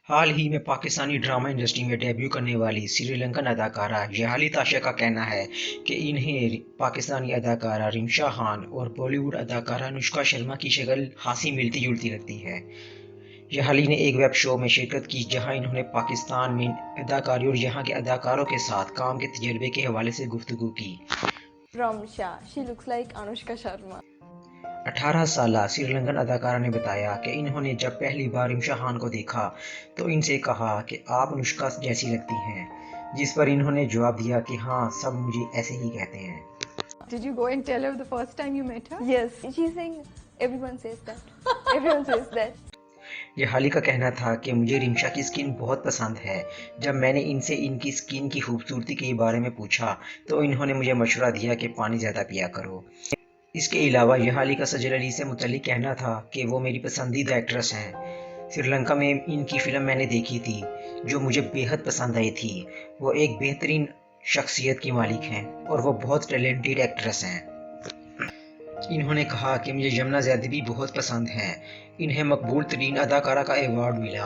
हाल ही में Pakistani drama industry में debut करने वाली श्रीलंकन अदाकारा यहाली ताशा का कहना है कि इन्हें पाकिस्तानी अदाकारा रिमशा खान और बॉलीवुड अदाकारा अनुष्का शर्मा की शक्ल खासी मिलती जुलती लगती है। यहाली ने एक वेब शो में शिरकत की जहां इन्होंने पाकिस्तान में अदाकारी और यहां के अदाकारों के साथ काम के तजर्बे के हवाले से गुफ्तगू की। Ramsha, she looks like Anushka Sharma. 18 साला श्रीलंकन अदाकारा ने बताया कि इन्होंने जब पहली बार रिमशा खान को देखा तो इनसे कहा कि आप अनुष्का जैसी लगती हैं, जिस पर इन्होंने जवाब दिया कि हाँ, सब मुझे ऐसे ही कहते हैं। Did you go and tell her the first time you met her? Yes, she's saying everyone says that. Everyone says that. यहाली का कहना था कि मुझे रिमशा की स्किन बहुत पसंद है। जब मैंने इनसे इनकी स्किन की खूबसूरती के बारे में पूछा तो इन्होंने मुझे मशवरा दिया कि पानी ज़्यादा पिया करो। इसके अलावा यहाली का सजल अली से मुतल्लिक कहना था कि वो मेरी पसंदीदा एक्ट्रेस हैं। श्रीलंका में इनकी फ़िल्म मैंने देखी थी जो मुझे बेहद पसंद आई थी। वो एक बेहतरीन शख्सियत की मालिक हैं और वो बहुत टैलेंटेड एक्ट्रेस हैं। इन्होंने कहा कि मुझे यमुना ज़ैदी भी बहुत पसंद हैं। इन्हें मकबूल तरीन अदाकारा का एवार्ड मिला।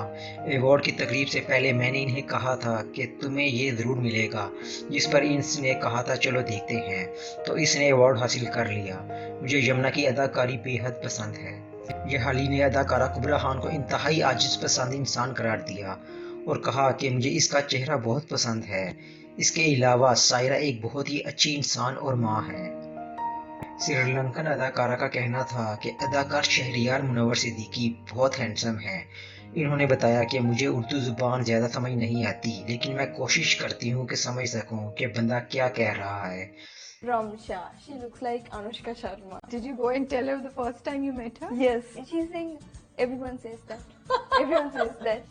एवार्ड की तकरीब से पहले मैंने इन्हें कहा था कि तुम्हें ये ज़रूर मिलेगा, जिस पर इसने कहा था चलो देखते हैं, तो इसने एवार्ड हासिल कर लिया। मुझे यमुना की अदाकारी बेहद पसंद है। यहाली ने अदाकारा कुबरा खान को इंतहाई आजिज़ पसंद इंसान करार दिया और कहा कि मुझे इसका चेहरा बहुत पसंद है। इसके अलावा सायरा एक बहुत ही अच्छी इंसान और माँ है। श्रीलंकन अदाकारा का कहना था कि अदाकार शहरियार मुनव्वर सिद्दीकी बहुत हैंडसम है। इन्होंने बताया कि मुझे उर्दू ज़ुबान ज़्यादा समझ नहीं आती, लेकिन मैं कोशिश करती हूँ कि समझ सकूँ कि बंदा क्या कह रहा है। Ramsha, she looks like Anushka Sharma. Did you go and tell her the first time you met her? Yes, she's saying everyone says that. Everyone says that.